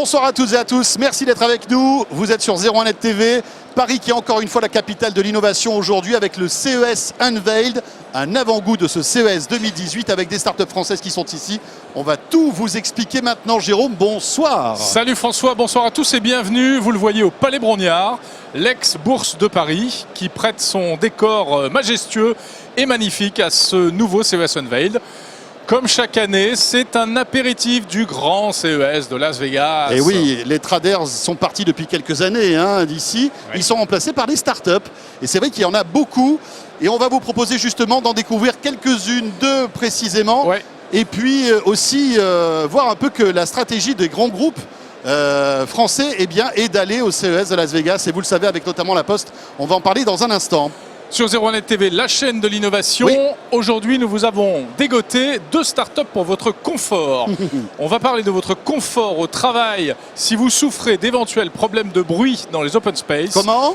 Bonsoir à toutes et à tous, merci d'être avec nous. Vous êtes sur 01net TV, Paris qui est encore une fois la capitale de l'innovation aujourd'hui avec le CES Unveiled, un avant-goût de ce CES 2018 avec des startups françaises qui sont ici. On va tout vous expliquer maintenant. Jérôme, bonsoir. Salut François, bonsoir à tous et bienvenue. Vous le voyez au Palais Brongniart, l'ex-bourse de Paris qui prête son décor majestueux et magnifique à ce nouveau CES Unveiled. Comme chaque année, c'est un apéritif du grand CES de Las Vegas. Et oui, les traders sont partis depuis quelques années d'ici. Oui. Ils sont remplacés par des startups. Et c'est vrai qu'il y en a beaucoup. Et on va vous proposer justement d'en découvrir quelques-unes d'eux précisément. Ouais. Et puis aussi voir un peu que la stratégie des grands groupes français est d'aller au CES de Las Vegas. Et vous le savez, avec notamment La Poste, on va en parler dans un instant. Sur 01net TV, la chaîne de l'innovation. Oui. Aujourd'hui, nous vous avons dégoté 2 startups pour votre confort. On va parler de votre confort au travail si vous souffrez d'éventuels problèmes de bruit dans les open space. Comment?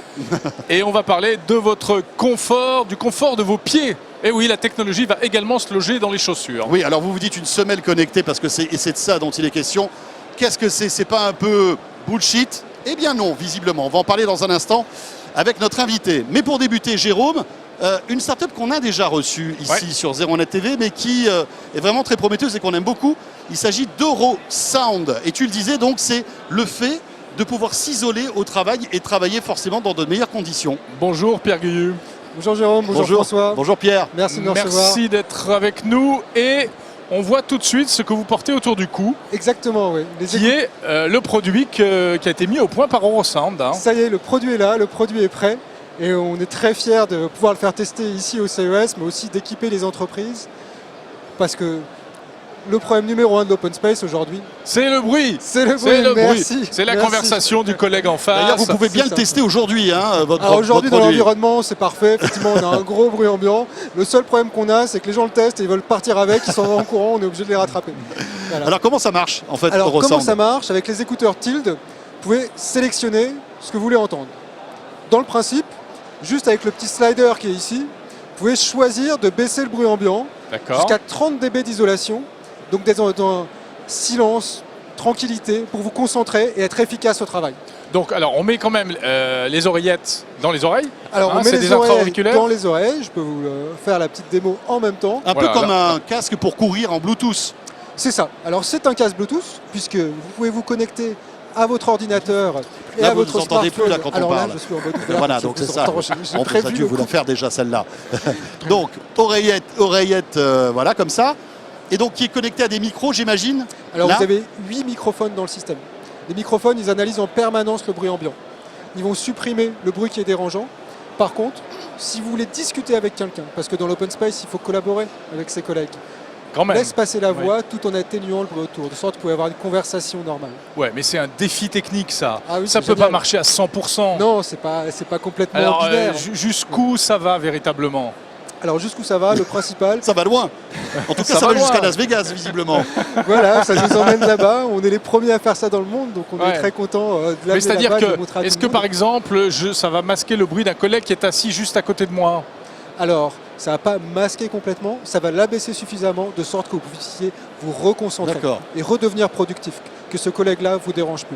Et on va parler de votre confort, du confort de vos pieds. Et oui, la technologie va également se loger dans les chaussures. Oui, alors vous vous dites une semelle connectée parce que c'est de ça dont il est question. Qu'est-ce que c'est? C'est pas un peu bullshit? Eh bien non, visiblement. On va en parler dans un instant avec notre invité. Mais pour débuter, Jérôme, une startup qu'on a déjà reçue ici sur 01net TV, mais qui est vraiment très prometteuse et qu'on aime beaucoup. Il s'agit d'Eurosound. Et tu le disais, donc, c'est le fait de pouvoir s'isoler au travail et travailler forcément dans de meilleures conditions. Bonjour Pierre Guillu. Bonjour Jérôme, bonjour François. Bonjour Pierre. Merci de nous recevoir. Merci d'être avec nous et on voit tout de suite ce que vous portez autour du cou. Exactement, oui. Qui est le produit qui a été mis au point par Eurosound. Ça y est, le produit est là, le produit est prêt. Et on est très fiers de pouvoir le faire tester ici au CES, mais aussi d'équiper les entreprises. Parce que le problème numéro 1 de l'open space aujourd'hui, c'est le bruit. C'est le bruit, merci. C'est la conversation du collègue en face. D'ailleurs, vous pouvez bien le tester aujourd'hui, votre aujourd'hui, dans l'environnement, c'est parfait. Effectivement, on a un gros bruit ambiant. Le seul problème qu'on a, c'est que les gens le testent et ils veulent partir avec, ils s'en vont en courant, on est obligé de les rattraper. Voilà. Alors, comment ça marche, en fait? Alors, comment ça marche? Avec les écouteurs Tild, vous pouvez sélectionner ce que vous voulez entendre. Dans le principe, juste avec le petit slider qui est ici, vous pouvez choisir de baisser le bruit ambiant jusqu'à 30 dB d'isolation. Donc d'être dans un silence, tranquillité, pour vous concentrer et être efficace au travail. Donc alors on met quand même les oreillettes dans les oreilles. Alors on met les oreillettes dans les oreilles, je peux vous faire la petite démo en même temps. Un peu comme un casque pour courir en Bluetooth. C'est ça, alors c'est un casque Bluetooth, puisque vous pouvez vous connecter à votre ordinateur et là, à votre smartphone. Plus là quand on parle. Là, je suis en mode voilà, donc c'est ça. On a dû vous l'en faire déjà celle-là. Donc oreillette, voilà comme ça. Et donc qui est connecté à des micros, j'imagine. Alors vous avez 8 microphones dans le système. Les microphones, ils analysent en permanence le bruit ambiant. Ils vont supprimer le bruit qui est dérangeant. Par contre, si vous voulez discuter avec quelqu'un, parce que dans l'open space, il faut collaborer avec ses collègues, laisse passer la voix tout en atténuant le bruit autour, de sorte que vous pouvez avoir une conversation normale. Ouais, mais c'est un défi technique ça. Ah oui, ça peut pas marcher à 100%. Non, c'est pas complètement ordinaire. Jusqu'où ça va véritablement? Alors jusqu'où ça va, le principal... Ça va loin. En tout cas, ça va jusqu'à Las Vegas, visiblement. Voilà, ça nous emmène là-bas. On est les premiers à faire ça dans le monde, donc on est très contents de l'amener. Mais c'est-à-dire que, est-ce que par exemple, ça va masquer le bruit d'un collègue qui est assis juste à côté de moi? Alors, ça ne va pas masquer complètement, ça va l'abaisser suffisamment de sorte que vous puissiez vous reconcentrer et redevenir productif, que ce collègue-là ne vous dérange plus.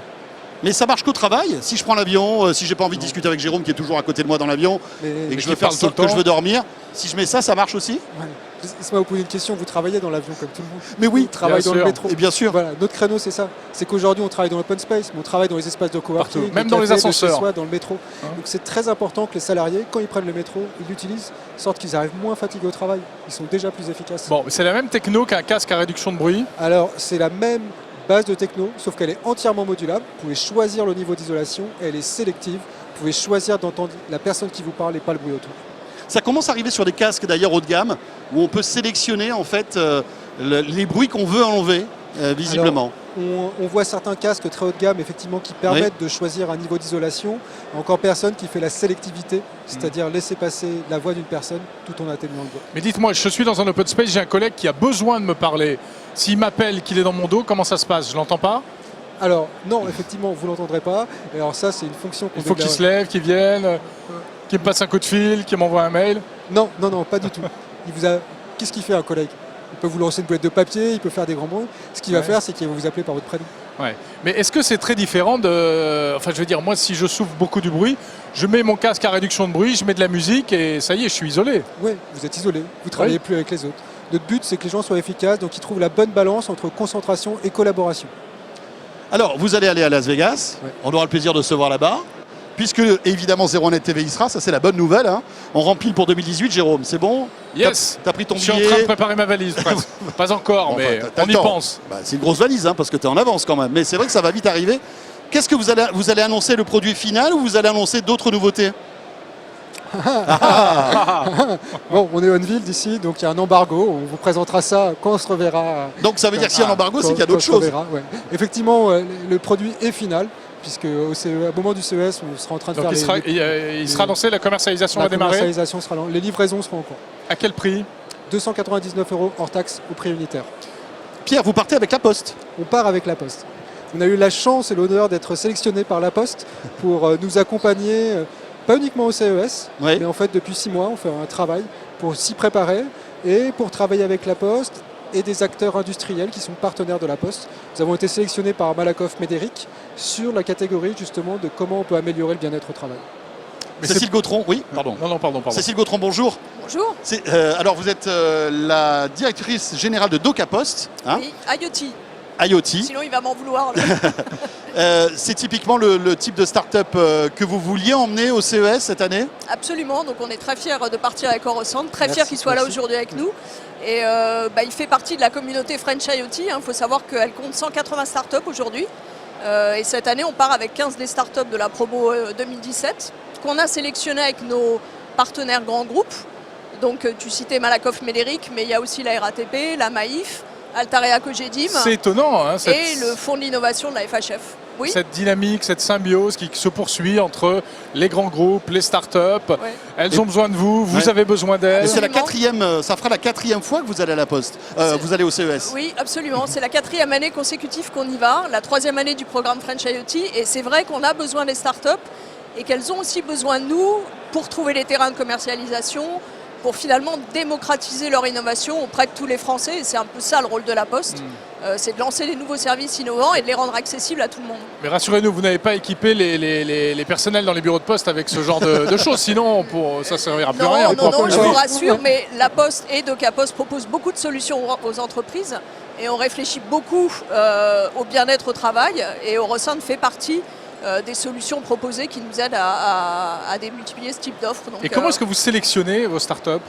Mais ça marche qu'au travail. Si je prends l'avion, si j'ai pas envie de discuter avec Jérôme qui est toujours à côté de moi dans l'avion et que je veux faire ça, que je veux dormir, si je mets ça, ça marche aussi? Laissez-moi vous poser une question, vous travaillez dans l'avion comme tout le monde. Mais oui, on travaille dans le métro. Et bien sûr. Voilà, notre créneau c'est ça. C'est qu'aujourd'hui on travaille dans l'open space, mais on travaille dans les espaces de coworking, même dans les ascenseurs, dans le métro. Donc c'est très important que les salariés, quand ils prennent le métro, ils l'utilisent, de sorte qu'ils arrivent moins fatigués au travail. Ils sont déjà plus efficaces. Bon, c'est la même techno qu'un casque à réduction de bruit? Alors c'est la même base de techno, sauf qu'elle est entièrement modulable. Vous pouvez choisir le niveau d'isolation, elle est sélective. Vous pouvez choisir d'entendre la personne qui vous parle et pas le bruit autour. Ça commence à arriver sur des casques d'ailleurs haut de gamme, où on peut sélectionner en fait les bruits qu'on veut enlever, visiblement. Alors, on voit certains casques très haut de gamme effectivement qui permettent de choisir un niveau d'isolation. Encore personne qui fait la sélectivité, c'est-à-dire laisser passer la voix d'une personne tout en atténuant le bruit. Mais dites-moi, je suis dans un open space, j'ai un collègue qui a besoin de me parler. S'il m'appelle, qu'il est dans mon dos, comment ça se passe? Je l'entends pas? Alors non, effectivement, vous ne l'entendrez pas. Et alors ça, c'est une fonction qu'on... Il faut qu'il se lève, qu'il vienne, qu'il me passe un coup de fil, qu'il m'envoie un mail? Non, pas du tout. Qu'est-ce qu'il fait un collègue? Il peut vous lancer une boîte de papier, il peut faire des grands mots. Ce qu'il va faire, c'est qu'il va vous appeler par votre prénom. Ouais. Mais est-ce que c'est très différent de... Enfin, je veux dire, moi, si je souffle beaucoup du bruit, je mets mon casque à réduction de bruit, je mets de la musique et ça y est, je suis isolé. Oui, vous êtes isolé, vous ne travaillez plus avec les autres. Notre but, c'est que les gens soient efficaces, donc ils trouvent la bonne balance entre concentration et collaboration. Alors, vous allez aller à Las Vegas. Ouais. On aura le plaisir de se voir là-bas. Puisque, évidemment, 01net TV y sera. Ça, c'est la bonne nouvelle. Hein. On remplit pour 2018, Jérôme. C'est bon? Yes. T'as pris ton Je billet? suis en train de préparer ma valise, presque. Pas encore, Bon, mais enfin, t'as on le y temps. pense. Bah, c'est une grosse valise, hein, parce que tu es en avance quand même. Mais c'est vrai que ça va vite arriver. Qu'est-ce que vous allez annoncer le produit final ou vous allez annoncer d'autres nouveautés? Bon, on est on-ville d'ici, donc il y a un embargo. On vous présentera ça quand on se reverra. Donc ça veut dire que s'il y a un embargo, c'est qu'il y a Quand on d'autres se choses. reverra, ouais. Effectivement, le produit est final, puisque au moment du CES, on sera en train de Donc faire il sera lancé, la commercialisation va démarrer. commercialisation les livraisons seront en cours. À quel prix? 299 € hors taxe au prix unitaire. Pierre, vous partez avec la Poste. On part avec La Poste. On a eu la chance et l'honneur d'être sélectionné par La Poste pour nous accompagner, pas uniquement au CES, Oui. mais en fait depuis 6 mois, on fait un travail pour s'y préparer et pour travailler avec La Poste et des acteurs industriels qui sont partenaires de La Poste. Nous avons été sélectionnés par Malakoff Médéric sur la catégorie justement de comment on peut améliorer le bien-être au travail. Mais Cécile Gautron, oui, pardon. Non, pardon. Cécile Gautron, bonjour. Bonjour. Alors, vous êtes la directrice générale de Doka Post, hein, Oui, IoT. IoT. Sinon, il va m'en vouloir. Là. C'est typiquement le type de start-up que vous vouliez emmener au CES cette année? Absolument. Donc, on est très fiers de partir avec Orosant. Très Merci, fiers qu'il soit là merci. aujourd'hui avec nous. Et il fait partie de la communauté French IoT. Il faut savoir qu'elle compte 180 startups aujourd'hui. Et cette année, on part avec 15 des startups de la promo 2017 qu'on a sélectionné avec nos partenaires grands groupes. Donc, tu citais Malakoff Médéric, mais il y a aussi la RATP, la Maïf, Altarea Cogedim C'est étonnant, hein, et le fonds de l'innovation de la FHF. Oui. cette dynamique, cette symbiose qui se poursuit entre les grands groupes, les startups. Ouais. Elles ont besoin de vous, vous avez besoin Et d'elles. c'est la Absolument. quatrième, ça fera la 4e fois que vous allez à la Poste, vous allez au CES. Oui, absolument. C'est la 4e année consécutive qu'on y va, la 3e année du programme French IoT. Et c'est vrai qu'on a besoin des startups et qu'elles ont aussi besoin de nous pour trouver les terrains de commercialisation, pour finalement démocratiser leur innovation auprès de tous les Français. Et c'est un peu ça le rôle de la Poste. C'est de lancer des nouveaux services innovants et de les rendre accessibles à tout le monde. Mais rassurez-nous, vous n'avez pas équipé les personnels dans les bureaux de poste avec ce genre de choses, sinon ça ne servira plus à rien. Non, pourra pas je le vous faire. rassure, mais la Poste et Doka Post proposent beaucoup de solutions aux entreprises et on réfléchit beaucoup au bien-être au travail et Orosant fait partie des solutions proposées qui nous aident à démultiplier ce type d'offres. Donc, Et comment est-ce que vous sélectionnez vos startups?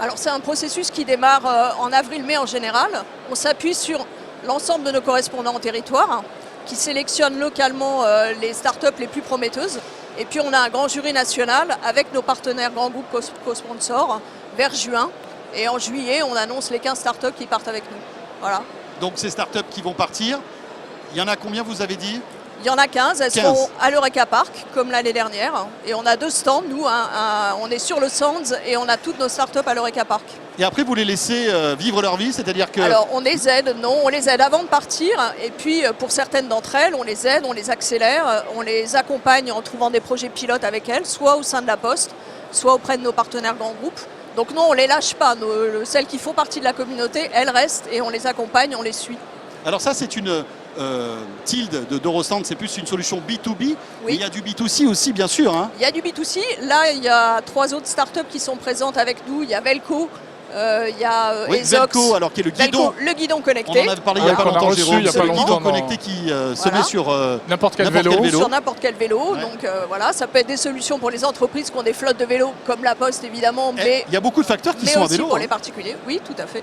alors c'est un processus qui démarre en avril-mai en général. On s'appuie sur l'ensemble de nos correspondants en territoire qui sélectionnent localement les startups les plus prometteuses. Et puis on a un grand jury national avec nos partenaires grands groupes co-sponsors vers juin. Et en juillet, on annonce les 15 startups qui partent avec nous. Voilà. Donc ces startups qui vont partir, il y en a combien vous avez dit? Il y en a 15, elles 15. seront à l'Eureka Park, comme l'année dernière. Et on a 2 stands, nous, on est sur le Sands et on a toutes nos startups à l'Eureka Park. Et après vous les laissez vivre leur vie, c'est-à-dire que... Alors on les aide, on les aide avant de partir. Et puis pour certaines d'entre elles, on les aide, on les accélère, on les accompagne en trouvant des projets pilotes avec elles, soit au sein de la Poste, soit auprès de nos partenaires grands groupes. Donc non, on ne les lâche pas. Celles qui font partie de la communauté, elles restent et on les accompagne, on les suit. Alors ça c'est une... Tilde d'Eurostand, c'est plus une solution B2B, mais il y a du B2C aussi bien sûr. Hein. Il y a du B2C, là il y a 3 autres startups qui sont présentes avec nous, il y a Velco, il y a Oui, Ezox, Velco, alors qui est le guidon. Velco, le guidon On connecté. en a parlé il n'y a pas qu'on a longtemps, reçu Jérôme. il y a C'est pas le guidon longtemps, connecté qui se Voilà. met sur N'importe quel n'importe vélo. quel vélo. Sur n'importe quel vélo, Ouais. donc voilà, ça peut être des solutions pour les entreprises qui ont des flottes de vélos comme la Poste évidemment, mais Il y a beaucoup de facteurs qui mais sont à aussi vélo. pour hein. les particuliers, oui tout à fait.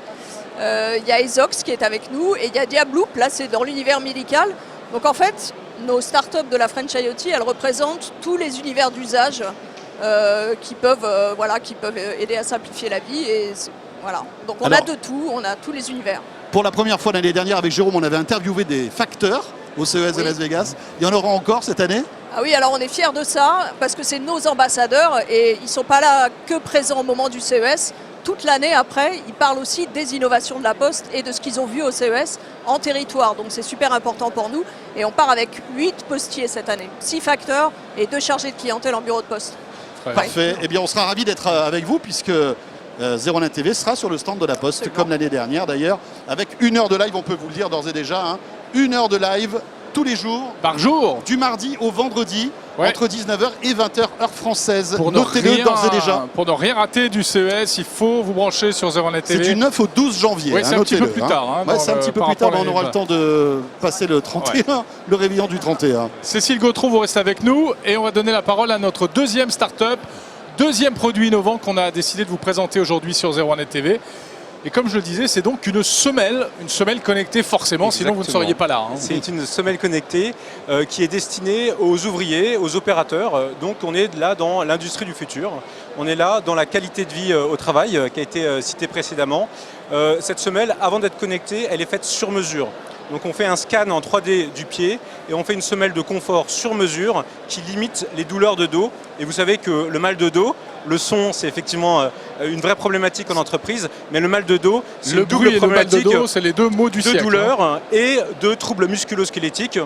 Il y a Ezox qui est avec nous et il y a Diabloop, là c'est dans l'univers médical. Donc en fait, nos startups de la French IoT, elles représentent tous les univers d'usage qui peuvent aider à simplifier la vie. Et voilà. Donc on Alors, a de tout, on a tous les univers. Pour la première fois l'année dernière avec Jérôme, on avait interviewé des facteurs au CES de Oui. Las Vegas. Il y en aura encore cette année? Ah oui, alors on est fiers de ça parce que c'est nos ambassadeurs et ils ne sont pas là que présents au moment du CES. Toute l'année après, ils parlent aussi des innovations de la Poste et de ce qu'ils ont vu au CES en territoire. Donc c'est super important pour nous. Et on part avec 8 postiers cette année, 6 facteurs et 2 chargés de clientèle en bureau de poste. Ouais. Parfait. Eh bien, on sera ravis d'être avec vous puisque 01net TV sera sur le stand de la Poste, Absolument. comme l'année dernière d'ailleurs, avec 1 heure de live, on peut vous le dire d'ores et déjà. 1 heure de live tous les jours, Par jour. du mardi au vendredi, Ouais. entre 19h et 20h, heure française. Pour ne Notez-le d'ores et déjà. Pour ne rien rater du CES, il faut vous brancher sur 01net C'est TV. du 9 au 12 janvier. Oui, c'est un petit peu notez-le, plus tard, hein, Ouais, dans c'est un le- petit peu par plus tard, mais rapport on aura à le temps de passer le 31, le réveillon du 31. Cécile Gautreau, vous restez avec nous et on va donner la parole à notre deuxième start-up, deuxième produit innovant qu'on a décidé de vous présenter aujourd'hui sur 01net TV. Et comme je le disais, c'est donc une semelle connectée forcément, sinon vous ne Exactement. seriez pas là. hein. C'est une semelle connectée qui est destinée aux ouvriers, aux opérateurs. Donc on est là dans l'industrie du futur. On est là dans la qualité de vie au travail qui a été citée précédemment. Cette semelle, avant d'être connectée, elle est faite sur mesure. Donc on fait un scan en 3D du pied et on fait une semelle de confort sur mesure qui limite les douleurs de dos. Et vous savez que le mal de dos, le son, c'est effectivement une vraie problématique en entreprise, mais le mal de dos, c'est Le une double bruit et le mal de problématique dos, c'est les deux mots du de siècle. hein. douleurs et de troubles musculo-squelettiques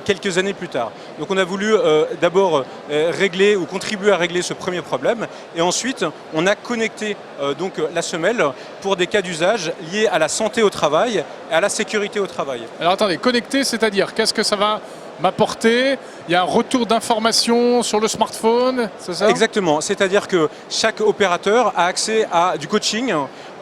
quelques années plus tard. Donc on a voulu d'abord régler ou contribuer à régler ce premier problème et ensuite on a connecté donc la semelle pour des cas d'usage liés à la santé au travail et à la sécurité au travail. Alors attendez, connecté, c'est-à-dire qu'est-ce que ça va m'apporter? Il y a un retour d'informations sur le smartphone, c'est ça? Exactement, c'est-à-dire que chaque opérateur a accès à du coaching.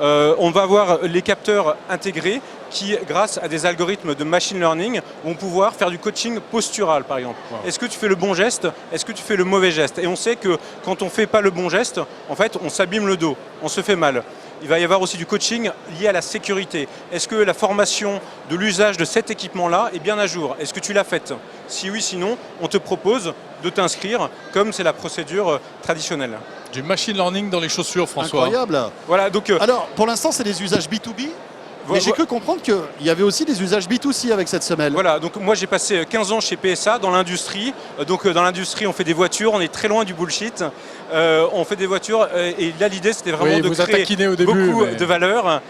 On va avoir les capteurs intégrés qui, grâce à des algorithmes de machine learning, vont pouvoir faire du coaching postural, par exemple. Wow. Est-ce que tu fais le bon geste? Est-ce que tu fais le mauvais geste? Et on sait que quand on ne fait pas le bon geste, en fait, on s'abîme le dos, on se fait mal. Il va y avoir aussi du coaching lié à la sécurité. Est-ce que la formation de l'usage de cet équipement-là est bien à jour? Est-ce que tu l'as faite? Si oui, sinon, on te propose de t'inscrire comme c'est la procédure traditionnelle. Du machine learning dans les chaussures, François. Incroyable. Voilà, donc Alors, pour l'instant, c'est des usages B2B. Mais j'ai cru comprendre qu'il y avait aussi des usages B2C avec cette semelle. voilà, donc moi j'ai passé 15 ans chez PSA dans l'industrie. Donc dans l'industrie, on fait des voitures, on est très loin du bullshit. On fait des voitures et là l'idée c'était vraiment Oui, de vous a créer taquiné au début, beaucoup mais- de valeur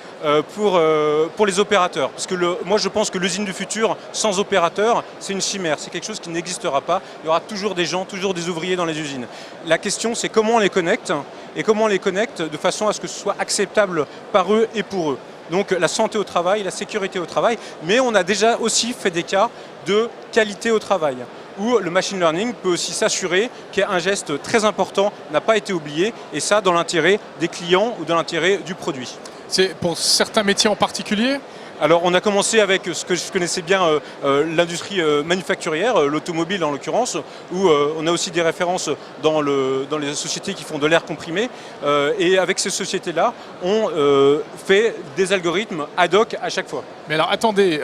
pour les opérateurs. Parce que moi je pense que l'usine du futur sans opérateurs, c'est une chimère, c'est quelque chose qui n'existera pas. Il y aura toujours des gens, toujours des ouvriers dans les usines. La question c'est comment on les connecte et comment on les connecte de façon à ce que ce soit acceptable par eux et pour eux. Donc la santé au travail, la sécurité au travail, mais on a déjà aussi fait des cas de qualité au travail, où le machine learning peut aussi s'assurer qu'un geste très important n'a pas été oublié, et ça dans l'intérêt des clients ou dans l'intérêt du produit. C'est pour certains métiers en particulier? Alors on a commencé avec ce que je connaissais bien, l'industrie manufacturière, l'automobile en l'occurrence, où on a aussi des références dans les sociétés qui font de l'air comprimé. Et avec ces sociétés-là, on fait des algorithmes ad hoc à chaque fois. Mais alors attendez.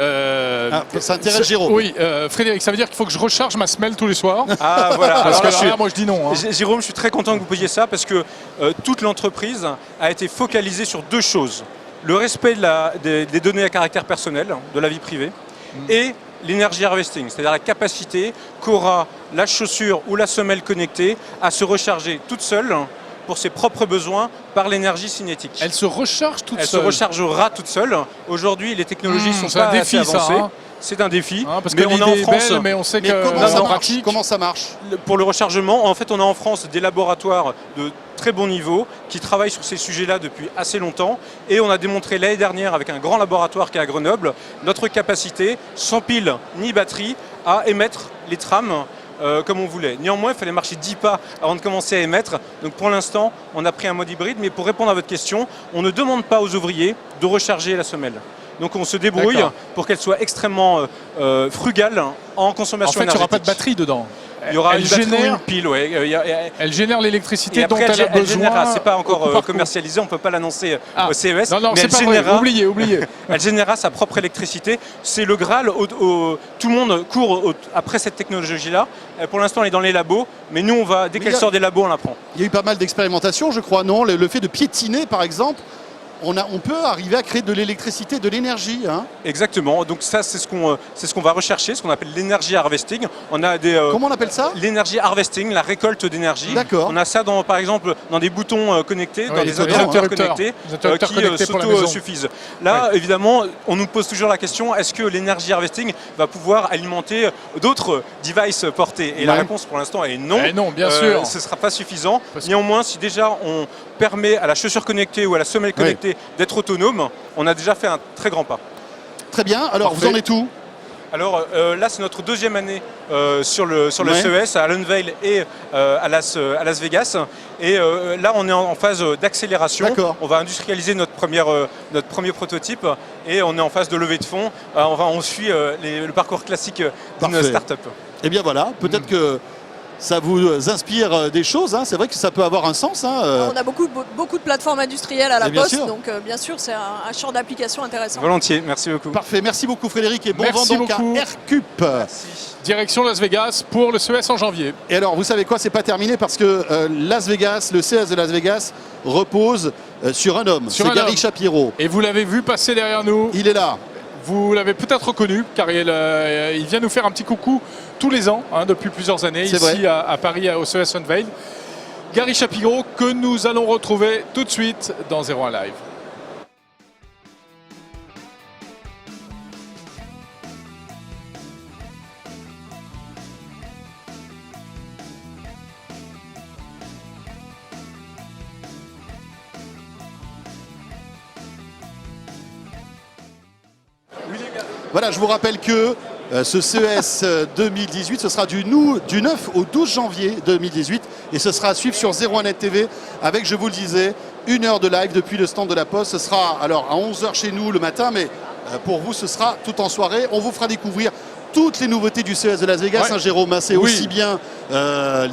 Ça intéresse Jérôme. Oui, Frédéric, ça veut dire qu'il faut que je recharge ma semelle tous les soirs? Ah voilà, Parce alors que là, alors là, moi je dis non. hein. Jérôme, je suis très content que vous posiez ça parce que toute l'entreprise a été focalisée sur deux choses. Le respect des données à caractère personnel, de la vie privée, et l'energy harvesting, c'est-à-dire la capacité qu'aura la chaussure ou la semelle connectée à se recharger toute seule pour ses propres besoins par l'énergie cinétique. Elle se recharge toute Elle seule. se rechargera toute seule. Aujourd'hui, les technologies sont c'est un pas défi, assez ça, avancées. hein. C'est un défi, Hein, parce mais que on a l'idée en est France... belle, mais on sait Mais que comment dans ça la marche? pratique, Comment ça marche? Pour le rechargement, en fait, on a en France des laboratoires de très bon niveau qui travaillent sur ces sujets-là depuis assez longtemps. Et on a démontré l'année dernière, avec un grand laboratoire qui est à Grenoble, notre capacité, sans pile ni batterie, à émettre les trames comme on voulait. Néanmoins, il fallait marcher 10 pas avant de commencer à émettre. Donc pour l'instant, on a pris un mode hybride. Mais pour répondre à votre question, on ne demande pas aux ouvriers de recharger la semelle. Donc on se débrouille D'accord. pour qu'elle soit extrêmement frugale en en consommation fait, il n'y aura pas de énergétique. batterie dedans. Il y aura Elle une batterie ou génère- une pile, ouais. Elle génère l'électricité Et dont après, elle a elle générera, besoin. c'est pas au coup encore par coup. commercialisé, on ne peut pas l'annoncer Ah. au CES, Non, non, mais c'est elle pas vrai. générera, Oubliez. elle générera sa propre électricité. C'est le Graal, tout le monde court après cette technologie-là. Pour l'instant, elle est dans les labos, mais nous, dès Mais qu'elle sort des labos, on la prend. Il y a eu pas mal d'expérimentations, je crois, non? Le fait de piétiner, par exemple, on peut arriver à créer de l'électricité, de l'énergie. Hein. Exactement, donc ça, c'est ce qu'on va rechercher, ce qu'on appelle l'énergie harvesting. On a des... Comment on appelle ça? L'énergie harvesting, la récolte d'énergie. D'accord. On a ça, par exemple, dans des boutons connectés, Oui, dans les des interrupteurs interrupteurs. connectés, Les interrupteurs qui connectés pour la maison. s'auto-suffisent. Là, évidemment, on nous pose toujours la question, est-ce que l'énergie harvesting va pouvoir alimenter d'autres devices portés? Et la Ouais. réponse, pour l'instant, est non. Eh non, bien sûr. Ce ne sera pas suffisant. Parce que- Néanmoins, si déjà on permet à la chaussure connectée ou à la semelle connectée d'être autonome, on a déjà fait un très grand pas. Très bien. Alors, Parfait. vous en êtes où? Alors là, c'est notre deuxième année sur le Ouais. CES à l'Unveil et à Las Vegas. Et là, on est en phase d'accélération. D'accord. On va industrialiser notre premier prototype et on est en phase de levée de fonds. On suit le parcours classique d'une Parfait. start-up. Eh bien voilà, peut-être que ça vous inspire des choses. Hein. C'est vrai que ça peut avoir un sens. Hein. On a beaucoup de plateformes industrielles à la Et bien Poste, sûr. donc bien sûr c'est un champ d'application intéressant. Volontiers, merci beaucoup. Parfait, merci beaucoup Frédéric et bon Merci vent donc beaucoup. à Aircup. Direction Las Vegas pour le CES en janvier. Et alors, vous savez quoi, c'est pas terminé parce que Las Vegas, le CES de Las Vegas repose sur un homme, Sur c'est un Gary homme. Shapiro. Et vous l'avez vu passer derrière nous. Il est là. Vous l'avez peut-être reconnu car il vient nous faire un petit coucou tous les ans hein, depuis plusieurs années C'est ici vrai. à Paris au CES Unveil. Gary Shapiro que nous allons retrouver tout de suite dans 01 Live. Voilà, je vous rappelle que ce CES 2018, ce sera du 9 au 12 janvier 2018 et ce sera à suivre sur 01net TV avec, je vous le disais, 1 heure de live depuis le stand de la Poste. Ce sera alors à 11h chez nous le matin, mais pour vous, ce sera tout en soirée. On vous fera découvrir toutes les nouveautés du CES de Las Vegas, Ouais. hein, Jérôme, hein, c'est Oui. aussi bien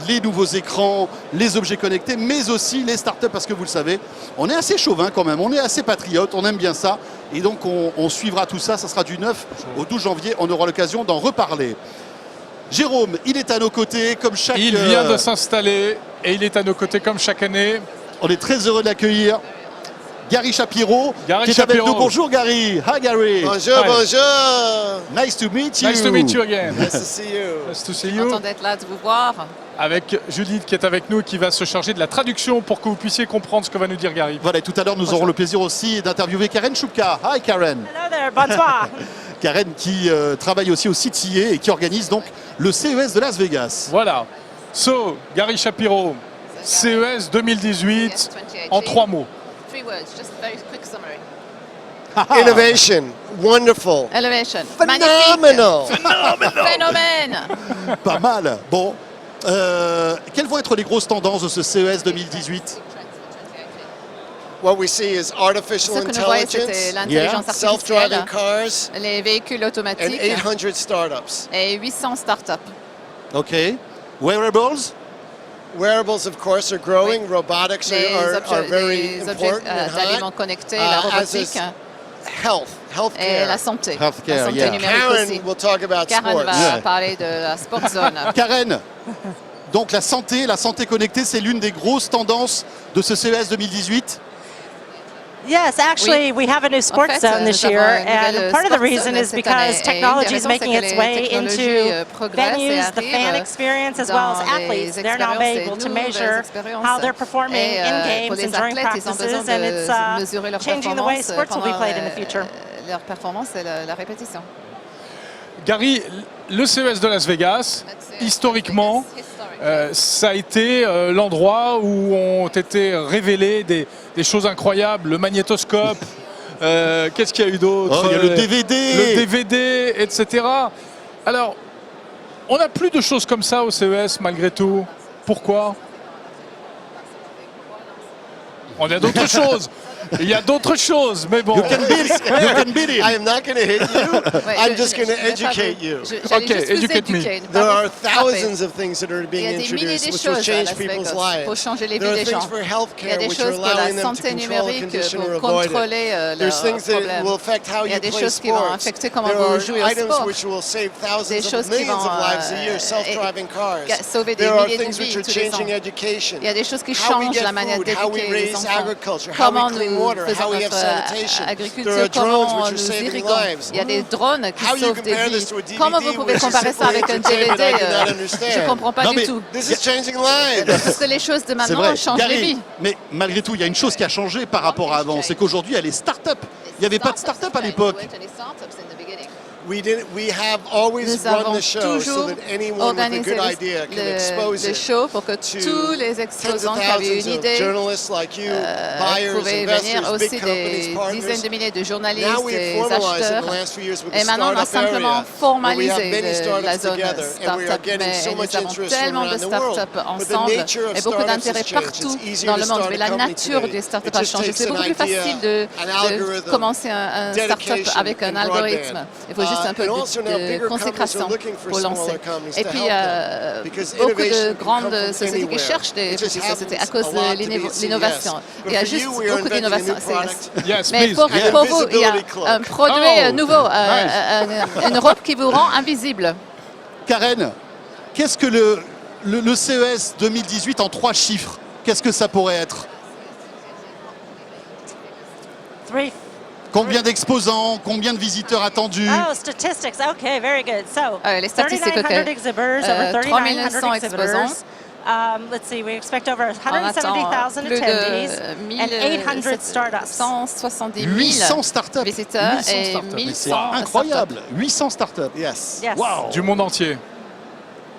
les nouveaux écrans, les objets connectés, mais aussi les startups, parce que vous le savez, on est assez chauvin quand même, on est assez patriote, on aime bien ça, et donc on suivra tout ça, ça sera du 9 au 12 janvier, on aura l'occasion d'en reparler. Jérôme, il est à nos côtés, comme chaque... Il vient de s'installer et il est à nos côtés comme chaque année. On est très heureux de l'accueillir. Gary Shapiro, Gary qui est Shapiro. avec nous. Bonjour Gary. Hi Gary. Bonjour, Hi. bonjour. Nice to meet you. Nice to meet you again. Nice to see you. Nice to see Content you. d'être là, de vous voir. Avec Judith qui est avec nous et qui va se charger de la traduction pour que vous puissiez comprendre ce que va nous dire Gary. Voilà, et tout à l'heure, nous aurons le plaisir aussi d'interviewer Karen Choupka. Hi Karen. Hello there, bonsoir. Karen qui travaille aussi au CTA et qui organise donc le CES de Las Vegas. Voilà. So, Gary Shapiro, CES 2018 en 3 mots. 3 words, just a very quick summary. Innovation, wonderful, Elevation. phenomenal. Magnifique. Phénomène. Pas mal. Bon, quelles vont être les grosses tendances de ce CES 2018? What we see is artificial Ce que nous voyons, c'était intelligence, l'intelligence self-driving artificielle, cars, les véhicules and automatiques 800 startups. et 800 startups. Ok. Wearables? Wearables, of course, are growing. Oui. Robotics Les are very les objets important and d'aliments hot. connectés, la As robotique is health, et healthcare. la santé. Healthcare, La santé yeah. numérique Karen aussi. will talk about Karen sports. va Yeah. parler de la Sport Zone. Karen, donc la santé connectée, c'est l'une des grosses tendances de ce CES 2018. Yes, actually, we have a new sports fait, zone this nous year, avons une and nouvelle part of the sports reason zone is cette because année. Et une des technology is raisons, making c'est que its les way technologies, into progressent et venues, the fan arrivent experience, as well as dans les athletes. They're now expériences et able to nouvelles measure expériences. how they're performing Et, in pour games les and during athlètes, ils ont besoin practices, and de it's mesurer leur changing the way performance sports will be pendant played in the future. leur performance et la répétition. Gary, le CES de Las Vegas, historiquement, ça a été l'endroit où ont été révélées des choses incroyables, le magnétoscope, qu'est-ce qu'il y a eu d'autre? Oh, il y a le DVD. Le DVD, etc. Alors, on n'a plus de choses comme ça au CES malgré tout. Pourquoi? On a d'autres choses. Il y a d'autres choses, mais bon. You can beat him. I am not going to hit you. Ouais, I'm je- just going to je vais pas educate vous- you. J'allais Ok, juste vous educate me. éduquer, ne pas There vous are frapper. thousands of things that are Il being y a des milliers introduced de which will choses à change Las people's Vegas lives. pour changer les There vies are des gens. things for Il y a healthcare des which are choses pour la allowing them to santé control a numérique condition or pour avoid it. contrôler There's leurs things that problèmes. will affect how Il y a you des play choses qui vont sports. affecter comment There vous are jouez au items sport. which will save Des thousands choses of qui millions vont of lives a year, self-driving cars. sauver des There are milliers de things which vies are tous les ans. changing education. Il y a des choses qui How we changent get la manière food, how we d'éduquer les raise enfants. agriculture, how Comment we clean nous water, faisons how we have notre sanitation. There agriculture, are drones comment which are nous saving irriguons. lives. Il y a des drones qui How you sauvent des compare vies. this to a DVD, Comment vous pouvez which is comparer ça simply avec un entertainment, DVD? I do not understand. Je ne comprends pas Non, du mais- tout. This is changing lives. Parce que les choses de C'est maintenant vrai, changent les Gary, vies. mais malgré tout, il y a une chose qui a changé par rapport à avant, c'est qu'aujourd'hui, il y a les start-up. Il n'y avait pas de start-up à l'époque. We have always Nous run avons the show so toujours that anyone with a organisé good idea can expose le it show pour que to tous les tens of exposants qui avaient thousands une of idée journalists like you, buyers, pouvaient venir, investors, aussi big companies, des dizaines partners. de milliers de Now journalistes we've et formalized in acheteurs. the last few years with the Et maintenant, on a startup simplement area, where we have formalisé many la startups zone together, and we are start-up, getting mais so nous much avons interest from tellement de around the world. start-up But the ensemble nature of et beaucoup startups d'intérêt has changed. partout It's easier dans to le monde. start Mais a la company nature today. des startups It a just changé. takes C'est an beaucoup plus idea, facile an de algorithm, commencer un start-up dedication, avec un and algorithme. broadband. Il faut juste un peu And also now de bigger companies consécration are looking for pour lancer. smaller companies Et to puis, help them. Because beaucoup de innovation can come grandes from sociétés qui anywhere. cherchent des It just petites sociétés à happens cause a lot de to be at l'innovation. CES. Il y a But for juste you, we are beaucoup inventing a d'innovation new à CES. product. Yes, Mais please. pour Yeah. vous, il y a Invisibility cloak. un produit Oh, nouveau, nice. une robe qui vous rend invisible. Karen, qu'est-ce que le CES 2018 en 3 chiffres? Qu'est-ce que ça pourrait être? Three. Combien d'exposants? Combien de visiteurs attendus? Oh, statistics. Okay, very good. So, Les statistiques, 3,900 ok. exhibitors, over 3,900 3900 exhibitors. Let's see, we expect over On attend 170,000 plus attendees de and 800 startups. 170 000 800 startups. visiteurs 800 et startups. Mais c'est 1100 incroyable. 800 startups. Yes. Yes. Wow. Du monde entier.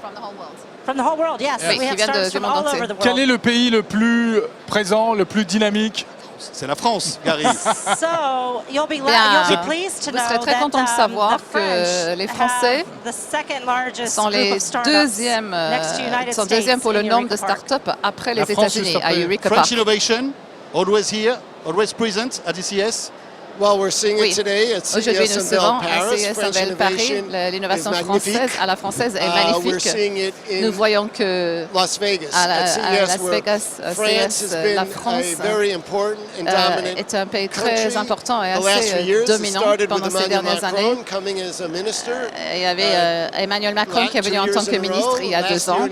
From the whole world. From the whole world, yes. Oui, We qui have viennent startups du from monde all entier. over the Quel est world. le pays le plus présent, le plus dynamique? C'est la France, Gary. So, you'll be Bien. pleased to Vous know serez très that content de savoir the que French les Français have the second largest sont group les of startups deuxièmes, next to United sont States deuxièmes pour le in nombre de Eureka Park. startups après La les France, États-Unis, juste à après. Eureka French Park. innovation, always here, always present at DCS. Well, we're seeing Oui. it today at Aujourd'hui, CES nous Unveil serons à Paris. CES French Unveil Paris. innovation L'innovation is française magnifique. à la française est We're magnifique. seeing it Nous in voyons que Las Vegas. à At Las CES, where Vegas, à France CES, has been la France a very important and dominant est un pays très country. important et The last few assez years, it dominant started pendant with ces Emmanuel dernières années. Macron coming as a minister. Il y avait Emmanuel Macron qui est venu en tant que ministre il y a 2 ans,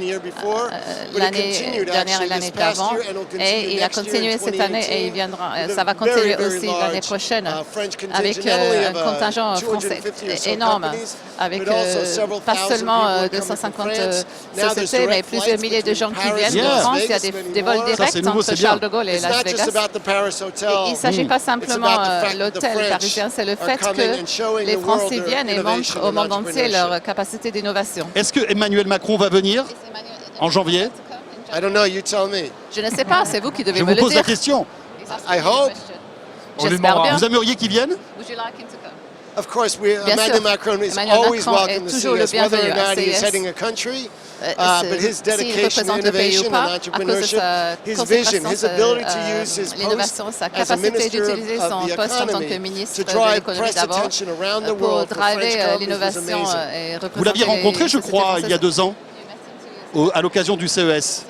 l'année dernière et l'année d'avant, et il a continué cette année et il viendra, ça va continuer aussi l'année prochaine avec un contingent français énorme, avec pas seulement 250 sociétés, mais plusieurs milliers de gens qui viennent de France. Il y a des vols directs nouveau, entre c'est bien. Charles de Gaulle et Las Vegas. Il ne s'agit pas simplement de l'hôtel parisien, c'est le fait que les Français viennent et montrent au monde entier leur capacité d'innovation. Est-ce que Emmanuel Macron va venir en janvier? I don't know, you tell me. Je ne sais pas, c'est vous qui devez Je me vous le pose la dire. question. I hope. On lui J'espère demandera. bien. Vous aimeriez qu'il vienne? Would you like him to come? Of course, Bien Emmanuel sûr. Macron is Emmanuel always Macron welcome est to toujours le CES, whether or bienvenu à not he is CES. heading a country. C'est- But his s'il dedication to représente le pays ou innovation pas, and à cause de entrepreneurship, sa his vision, his ability to consécration, use his l'innovation, post sa as a capacité minister d'utiliser son of the poste en tant que economy ministre to de drive l'économie press d'abord attention around the pour world for driver French companies was l'innovation amazing. et représenter Vous l'aviez rencontré, les je sociétés crois, il y a françaises. 2 ans, à l'occasion du CES.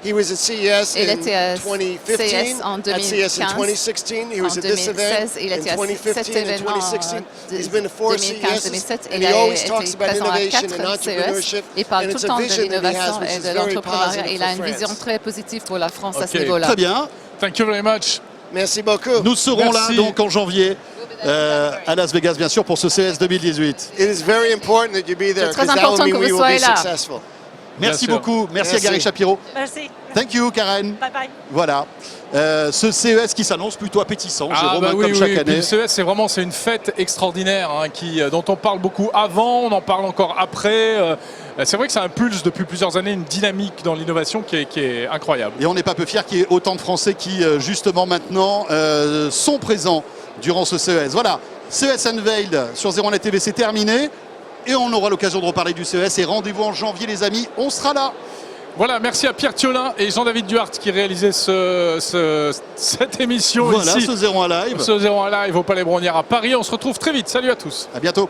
He was at CES Il in était à 2015, CES en at CES in 2015. 2016. He was En at this event 2016, il in était à 2015 cet and événement 2016. de He's been to 4 CES 2015-2017. and Il he a always été talks about présent à innovation 4 and CES. entrepreneurship. Il parle And tout it's le a temps de vision that he has, l'innovation which et is de very l'entrepreneuriat. positive Il a for une vision France. très positive pour la France à ce Ok. niveau-là. Très bien. Thank you very much. Merci beaucoup. Nous serons Merci. là donc en janvier à Las Vegas, bien sûr, pour ce CES 2018. It is very important that you be there C'est très because that important will mean que we vous will be soyez là. successful. Merci sûr. beaucoup. Merci à Merci. Gary Shapiro. Merci. Thank you, Karen. Bye bye. Voilà. Ce CES qui s'annonce plutôt appétissant, Jérôme, bah hein, oui, comme oui, chaque oui. Puis année. le CES, c'est une fête extraordinaire hein, dont on parle beaucoup avant, on en parle encore après. C'est vrai que ça impulse depuis plusieurs années une dynamique dans l'innovation qui est incroyable. Et on n'est pas peu fiers qu'il y ait autant de Français qui, justement, maintenant, sont présents durant ce CES. Voilà, CES Unveiled sur 01net TV, c'est terminé. Et on aura l'occasion de reparler du CES. Et rendez-vous en janvier, les amis. On sera là. Voilà, merci à Pierre Thiolin et Jean-David Duhart qui réalisaient cette émission Voilà, ici. ce 01 Live. Ce 01 Live au Palais Brongniart à Paris. On se retrouve très vite. Salut à tous. À bientôt.